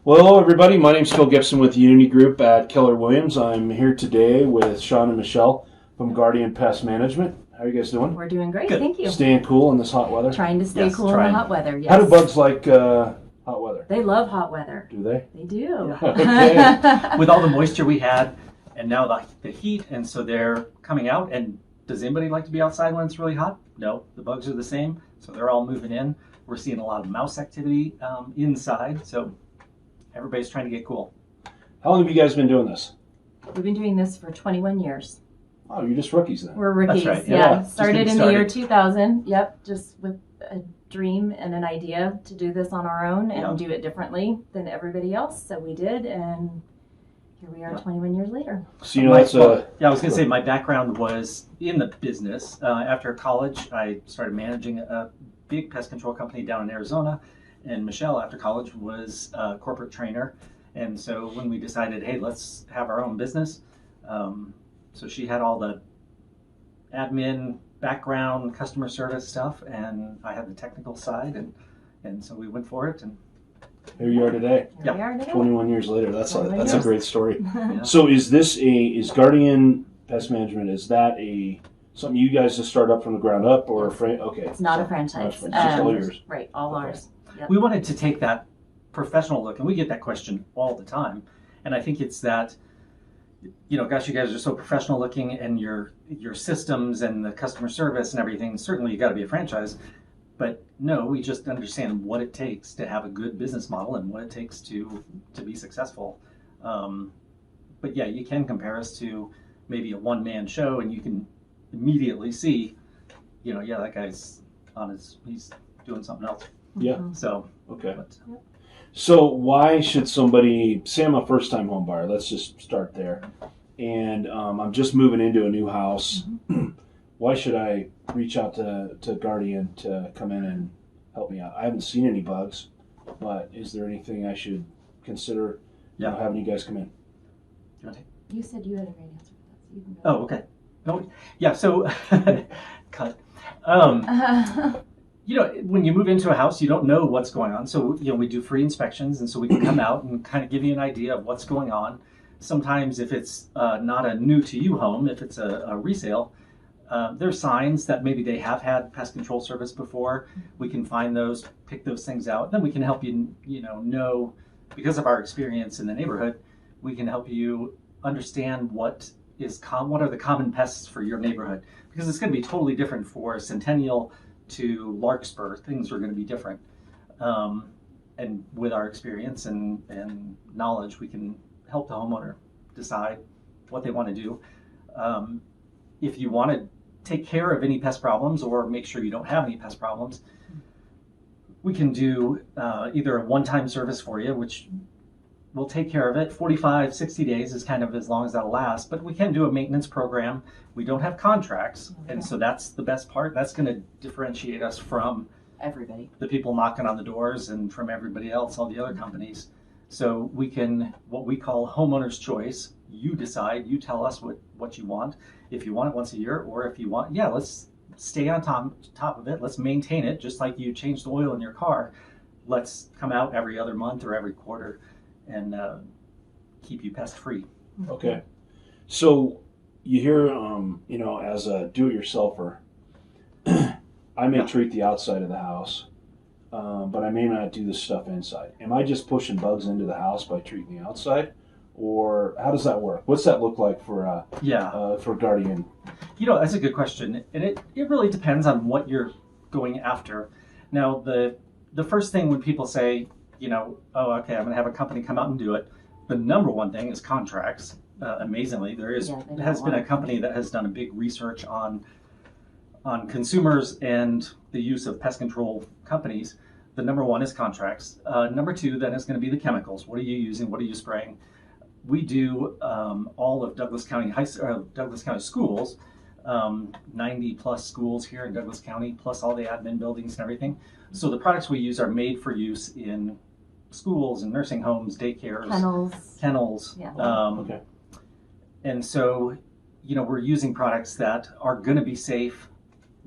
Well, hello everybody. My name's Phil Gibson with the Unity Group at Keller Williams. I'm here today with Sean and Michelle from Guardian Pest Management. How are you guys doing? We're doing great, Good. thank you. Staying cool in this hot weather? Trying to stay Yes, cool in trying. the hot weather, yes. How do bugs like hot weather? They love hot weather. Do they? They do. Okay. With all the moisture we had, and now the heat, and so they're coming out. And does anybody like to be outside when it's really hot? No, the bugs are the same, so they're all moving in. We're seeing a lot of mouse activity inside, so everybody's trying to get cool. How long have you guys been doing this? We've been doing this for 21 years. Oh, you're just rookies then. We're rookies, That's right, yeah. yeah. Just Started getting in the year started. 2000, yep, just with a dream and an idea to do this on our own and Yeah. do it differently than everybody else. So we did, and here we are Yeah. 21 years later. So you know that's Yeah, I was going to say my background was in the business. After college, I started managing a big pest control company down in Arizona, and Michelle, after college, was a corporate trainer. And so when we decided, hey, let's have our own business, so she had all the admin background, customer service stuff, and I had the technical side, and so we went for it. And here you are today, Here Yeah. we are today. 21 years later. That's a 21 a years. great story. Yeah. So is Guardian Pest Management? Is that something you guys just start up from the ground up, or okay? It's not a Not a franchise. franchise, just all yours. Right, all Okay. ours. Yep. we wanted to take that professional look, and we get that question all the time. And I think it's that, gosh, you guys are so professional looking, and your systems and the customer service and everything, certainly you got to be a franchise. But no, we just understand what it takes to have a good business model and what it takes to be successful. But yeah, you can compare us to maybe a one-man show, and you can immediately see, yeah, that guy's he's doing something else. Yeah. Mhm. So, Okay. but, So why should somebody, say I'm a first-time home buyer, let's just start there, and I'm just moving into a new house, why should I reach out to Guardian to come in and help me out? I haven't seen any bugs, but is there anything I should consider having you guys come in? You said you had a great answer for that, so you can go. oh, okay. No, yeah, so, cut. When you move into a house, you don't know what's going on. So, we do free inspections, and so we can come out and kind of give you an idea of what's going on. Sometimes if it's not a new to you home, if it's a resale, there's signs that maybe they have had pest control service before. We can find those, pick those things out. Then we can help you, know, because of our experience in the neighborhood, we can help you understand what are the common pests for your neighborhood. Because it's going to be totally different for Centennial to Larkspur. Things are going to be different. And with our experience and knowledge, we can help the homeowner decide what they want to do. If you want to take care of any pest problems or make sure you don't have any pest problems, we can do either a one-time service for you, which will take care of it. 45, 60 days is kind of as long as that'll last, but we can do a maintenance program. We don't have contracts, and so that's the best part. That's going to differentiate us from Everybody. the people knocking on the doors and from everybody else, all the other companies. So we can, what we call homeowner's choice. You decide, you tell us what you want. If you want it once a year, or if you want, let's stay on top of it. Let's maintain it, just like you change the oil in your car. Let's come out every other month or every quarter and keep you pest free. Okay. So you hear, as a do-it-yourselfer, I may treat the outside of the house, but I may not do the stuff inside. Am I just pushing bugs into the house by treating the outside, or how does that work? What's that look like for Guardian? That's a good question, and it really depends on what you're going after. Now, the first thing when people say, oh, okay, I'm going to have a company come out and do it, the number one thing is contracts. Amazingly, there has been a company that has done a big research on consumers and the use of pest control companies. The number one is contracts. Number two, then is going to be the chemicals. What are you using? What are you spraying? We do all of Douglas County schools, 90 plus schools here in Douglas County, plus all the admin buildings and everything. So the products we use are made for use in schools and nursing homes, daycares, kennels. Yeah. Okay. And so, we're using products that are going to be safe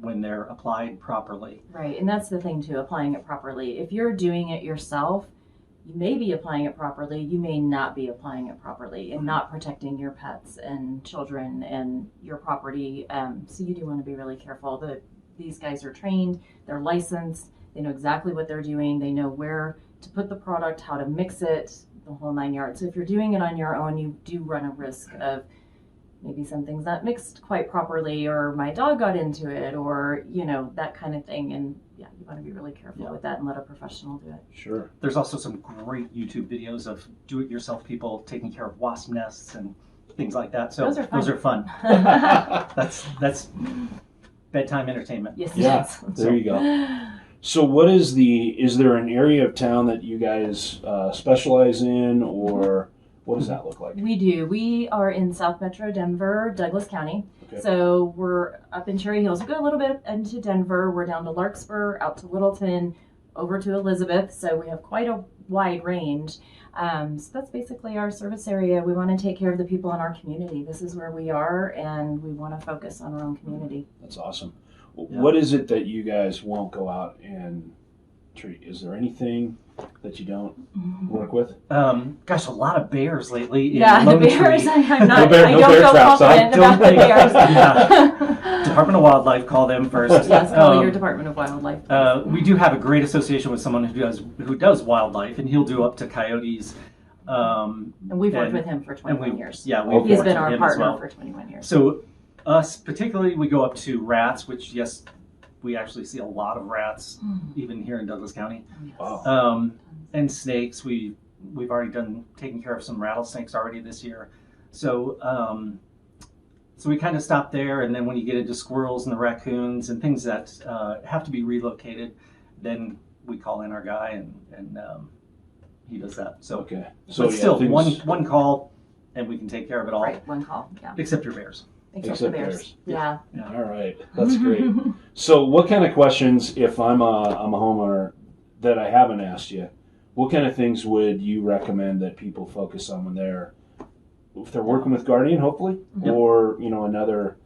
when they're applied properly. Right, and that's the thing too, applying it properly. If you're doing it yourself, you may be applying it properly, you may not be applying it properly and not protecting your pets and children and your property. So you do want to be really careful. These guys are trained, they're licensed, they know exactly what they're doing, they know where to put the product, how to mix it, the whole 9 yards. So if you're doing it on your own, you do run a risk of maybe something's not mixed quite properly, or my dog got into it, or, that kind of thing. And yeah, you want to be really careful with that and let a professional do it. Sure. There's also some great YouTube videos of do-it-yourself people taking care of wasp nests and things like that. So Those are fun. That's bedtime entertainment. Yes, Yeah, yes. there you go. So is there an area of town that you guys specialize in, or what does that look like? We do. We are in South Metro Denver, Douglas County. Okay. So we're up in Cherry Hills. We go a little bit into Denver. We're down to Larkspur, out to Littleton, over to Elizabeth. So we have quite a wide range. So that's basically our service area. We want to take care of the people in our community. This is where we are, and we want to focus on our own community. That's awesome. Yeah. What is it that you guys won't go out and treat? Is there anything that you don't work with? Gosh, a lot of bears lately. In Yeah, the Lone bears. Tree. I'm not. No bear I don't traps, feel huh? confident about the bears. Yeah. Department of Wildlife, call them first. Yes, call your Department of Wildlife. We do have a great association with someone who does wildlife, and he'll do up to coyotes. And we've worked with him for 21 years. Yeah, we've He's worked been with our him as partner well. for 21 years. So us particularly, we go up to rats, which yes, we actually see a lot of rats, even here in Douglas County. Wow. And snakes. We've already taken care of some rattlesnakes already this year. So so we kind of stop there, and then when you get into squirrels and the raccoons and things that have to be relocated, then we call in our guy and he does that. So Okay. but yeah, still, things- one call and we can take care of it all, Right, one call. Yeah. except your bears. Except the Except bears. bears. Yeah. All right. That's great. So what kind of questions, if I'm a homeowner that I haven't asked you, what kind of things would you recommend that people focus on when if they're working with Guardian, hopefully, Yep. or another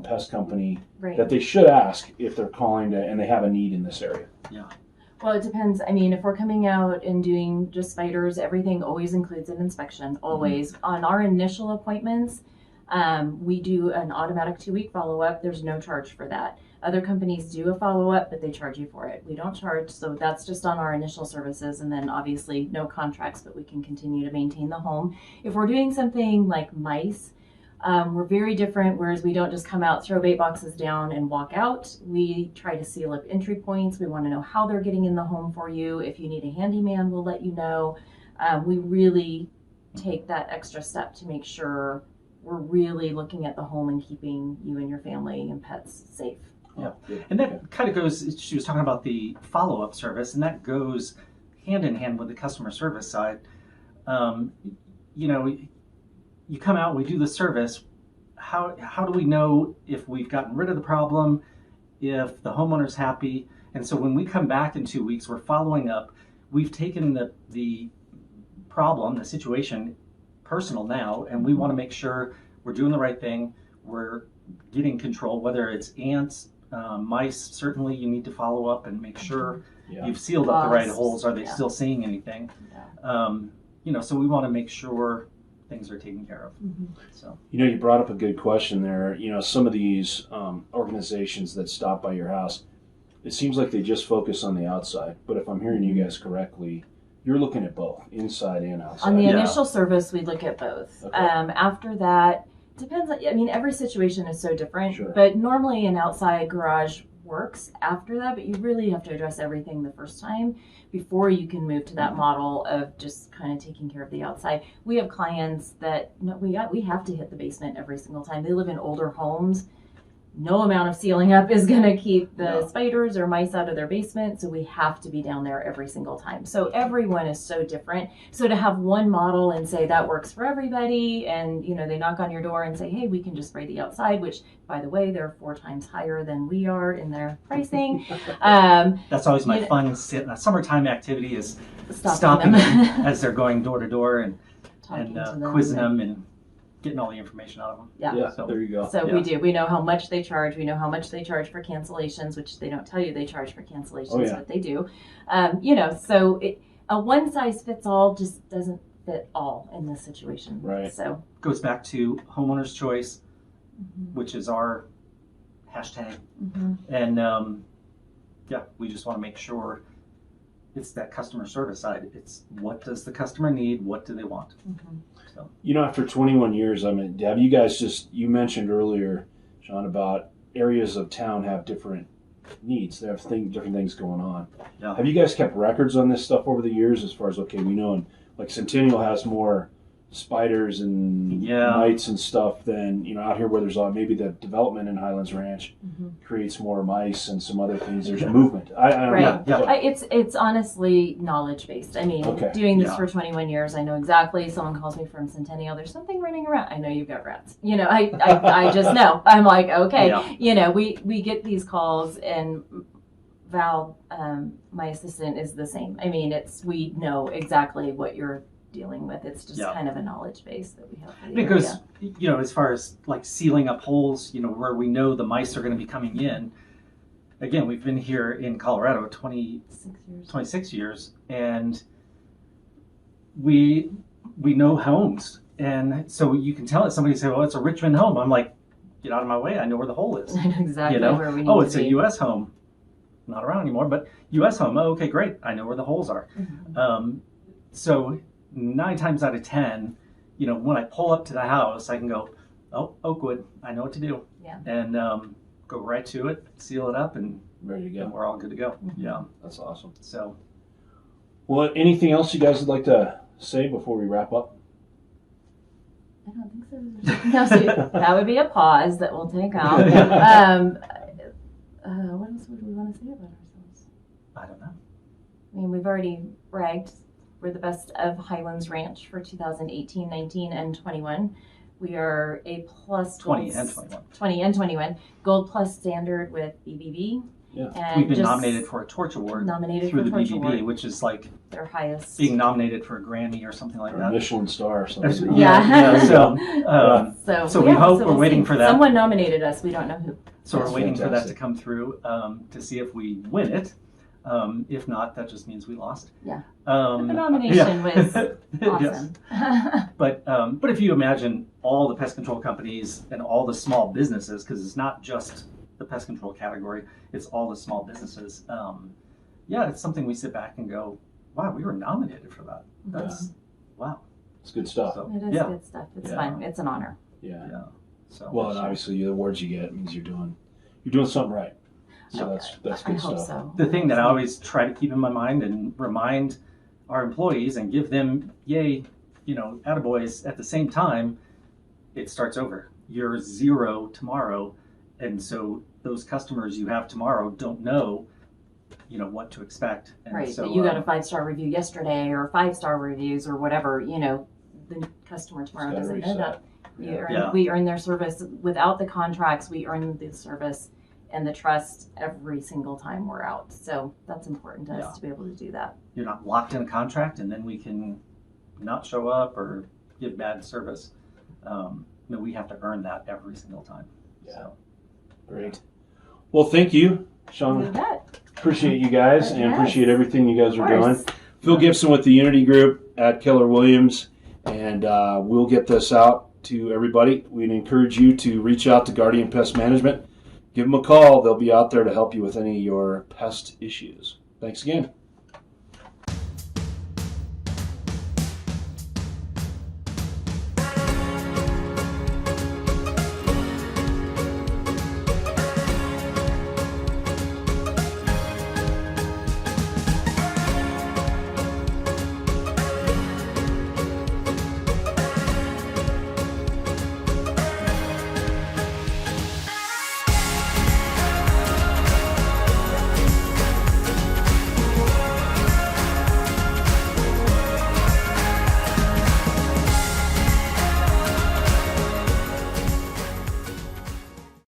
pest company Right. that they should ask if they're calling and they have a need in this area? Well, it depends. I mean, if we're coming out and doing just spiders, everything always includes an inspection, always. On our initial appointments, we do an automatic 2-week follow-up. There's no charge for that. Other companies do a follow-up, but they charge you for it. We don't charge, so that's just on our initial services, and then obviously no contracts, but we can continue to maintain the home. If we're doing something like mice, we're very different, whereas we don't just come out, throw bait boxes down, and walk out. We try to seal up entry points. We want to know how they're getting in the home for you. If you need a handyman, we'll let you know. We really take that extra step to make sure we're really looking at the home and keeping you and your family and pets safe. Yeah. Good. And that kind of goes, she was talking about the follow-up service, and that goes hand in hand with the customer service side. You come out, we do the service. How do we know if we've gotten rid of the problem, if the homeowner's happy? And so when we come back in 2 weeks, we're following up. We've taken the problem, the situation, personal now, and we want to make sure we're doing the right thing. We're getting control, whether it's ants, mice. Certainly, you need to follow up and make sure you've sealed up the right holes. Are they still seeing anything? Yeah. So we want to make sure things are taken care of. So You brought up a good question there. Some of these organizations that stop by your house, it seems like they just focus on the outside. But if I'm hearing you guys correctly, you're looking at both, inside and outside. On the Yeah. initial service, we look at both. Okay. After that, depends. I mean, every situation is so different. Sure. But normally, an outside garage works after that. But you really have to address everything the first time before you can move to that model of just kind of taking care of the outside. We have clients that we have to hit the basement every single time. They live in older homes. No amount of sealing up is going to keep the spiders or mice out of their basement, so we have to be down there every single time. So everyone is so different. So to have one model and say that works for everybody, and they knock on your door and say, hey, we can just spray the outside, which, by the way, they're 4 times higher than we are in their pricing. that's always my fun summertime activity is stopping them as they're going door to door and Talking to them quizzing them and getting all the information out of them. Yeah. So, there you go. So Yeah. we do. We know how much they charge. We know how much they charge for cancellations, which they don't tell you they charge for cancellations, but they do. So a one size fits all just doesn't fit all in this situation. Right. So Goes back to homeowner's choice, mhm, which is our hashtag. mhm. And yeah, we just want to make sure it's that customer service side. It's what does the customer need? What do they want? Mhm. So After 21 years, I mean, have you guys you mentioned earlier, Sean, about areas of town have different needs. They have different things going on. Yeah. Have you guys kept records on this stuff over the years as far as, okay, we know, and like Centennial has more spiders and mites and stuff than, out here where there's maybe the development in Highlands Ranch creates more mice and some other things. There's movement. I don't Right. know. It's honestly knowledge based. I mean, Okay. doing this Yeah. for 21 years, I know exactly. Someone calls me from Centennial. There's something running around. I know you've got rats. I just know. I'm like, okay. Yeah. We get these calls, and Val, my assistant, is the same. I mean, we know exactly what you're dealing with. It's just kind of a knowledge base that we have. Because, as far as like sealing up holes, where we know the mice are going to be coming in. Again, we've been here in Colorado 26 years, and we know homes. And so you can tell it, somebody say, well, it's a Richmond home. I'm like, get out of my way. I know where the hole is. I know exactly where we need to it's be. a U.S. home. Not around anymore, but U.S. home. Oh, okay, great. I know where the holes are. Mhm. So 9 times out of 10, when I pull up to the house, I can go, oh, Oakwood, I know what to do. Yeah. And go right to it, seal it up, and Ready to go. we're all good to go. Mhm. Yeah. That's awesome. So Well, anything else you guys would like to say before we wrap up? I don't think so. No, so that would be a pause that we'll take out. What else would we want to say about ourselves? I don't know. I mean, we've already bragged. We're the best of Highlands Ranch for 2018, 19, and 21. We are A plus 20 and 21. 20 and 21 Gold Plus standard with BBB. Yeah. And We've been just nominated for a Torch Award nominated through for the Torch BBB, Award, which is like their highest. being nominated for a Grammy or something like Or a that. Michelin star or something. Yeah. So we hope we're we'll waiting see. for that. Someone nominated us. We don't know who. So we're That's waiting for that to fantastic. come through to see if we win it. If not, that just means we lost. Yeah. But the nomination yeah. was awesome. But if you imagine all the pest control companies and all the small businesses, because it's not just the pest control category, it's all the small businesses. It's something we sit back and go, wow, we were nominated for that. That's wow. It's good stuff. So, It is yeah. good stuff. It's Yeah. fun. It's an honor. Yeah. Yeah. So Well, and obviously the awards you get means you're doing something right. So that's I good hope stuff. so. the thing that I always try to keep in my mind and remind our employees and give them attaboys at the same time, it starts over. You're zero tomorrow, and so those customers you have tomorrow don't know, what to expect. And Right. so But you got a 5-star review yesterday or 5-star reviews or whatever, the customer tomorrow Gotta doesn't know reset. that. Yeah. We earn their service without the contracts. We earn the service and the trust every single time we're out. So that's important to us to be able to do that. You're not locked in a contract, and then we can not show up or give bad service. No, we have to earn that every single time. Yeah. So, Great. Well, thank you, Sean. Do that. Appreciate you guys and Yes. appreciate everything you guys Of are doing. course. Phil Gibson with the Unity Group at Keller Williams, and we'll get this out to everybody. We'd encourage you to reach out to Guardian Pest Management. Give them a call. They'll be out there to help you with any of your pest issues. Thanks again.